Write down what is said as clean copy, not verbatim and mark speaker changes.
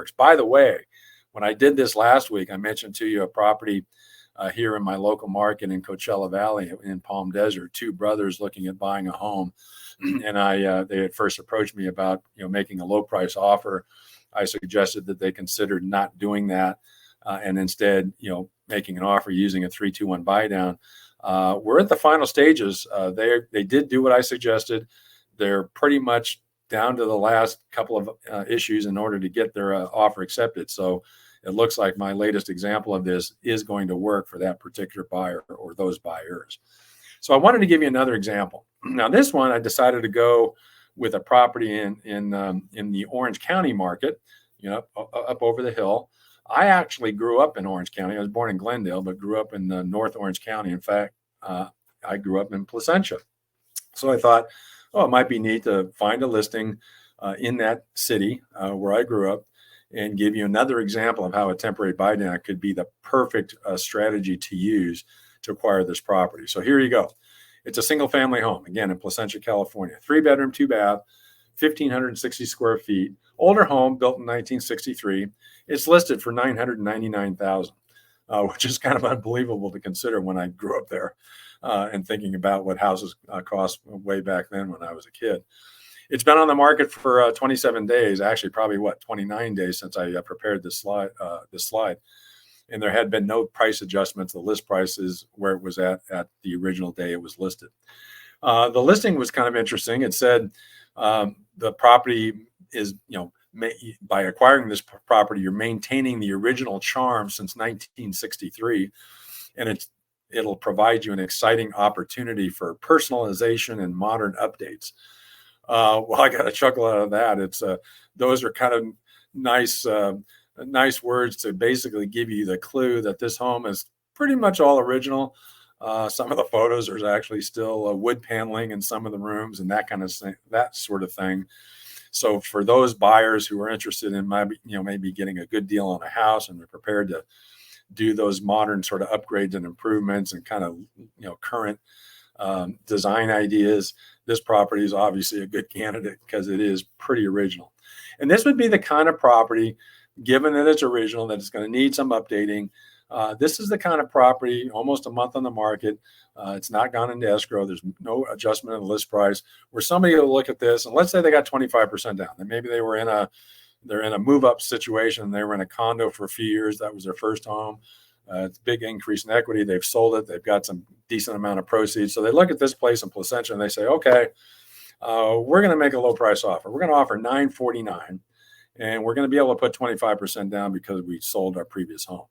Speaker 1: works. By the way, when I did this last week, I mentioned to you a property here in my local market in Coachella Valley in Palm Desert, two brothers looking at buying a home. And they had first approached me about, making a low price offer. I suggested that they considered not doing that and instead, making an offer using a 3-2-1 buy down. We're at the final stages. They did do what I suggested. They're pretty much down to the last couple of issues in order to get their offer accepted. So it looks like my latest example of this is going to work for that particular buyer or those buyers. So I wanted to give you another example. Now, this one, I decided to go with a property in the Orange County market, up over the hill. I actually grew up in Orange County. I was born in Glendale, but grew up in North Orange County. In fact, I grew up in Placentia. So I thought, it might be neat to find a listing in that city where I grew up and give you another example of how a temporary buy down could be the perfect strategy to use to acquire this property. So here you go. It's a single family home, again, in Placentia, California, 3-bedroom, 2-bath, 1,560 square feet, older home built in 1963. It's listed for $999,000, which is kind of unbelievable to consider when I grew up there and thinking about what houses cost way back then when I was a kid. It's been on the market for 27 days, actually probably 29 days since I prepared this slide. And there had been no price adjustments. The list price is where it was at the original day it was listed. The listing was kind of interesting. It said the property is, by acquiring this property, you're maintaining the original charm since 1963, and it'll provide you an exciting opportunity for personalization and modern updates. Well, I got a chuckle out of that. Those are kind of nice words to basically give you the clue that this home is pretty much all original. Some of the photos, there's actually still wood paneling in some of the rooms and that kind of thing, that sort of thing. So for those buyers who are interested in maybe getting a good deal on a house and they're prepared to do those modern sort of upgrades and improvements and kind of current design ideas, this property is obviously a good candidate because it is pretty original. And this would be the kind of property, given that it's original, that it's going to need some updating. This is the kind of property, almost a month on the market. It's not gone into escrow. There's no adjustment in the list price, where somebody will look at this and let's say they got 25% down. And maybe they're in a move up situation. They were in a condo for a few years. That was their first home. It's a big increase in equity. They've sold it. They've got some decent amount of proceeds. So they look at this place in Placentia and they say, okay, we're going to make a low price offer. We're going to offer $949. And we're going to be able to put 25% down because we sold our previous home.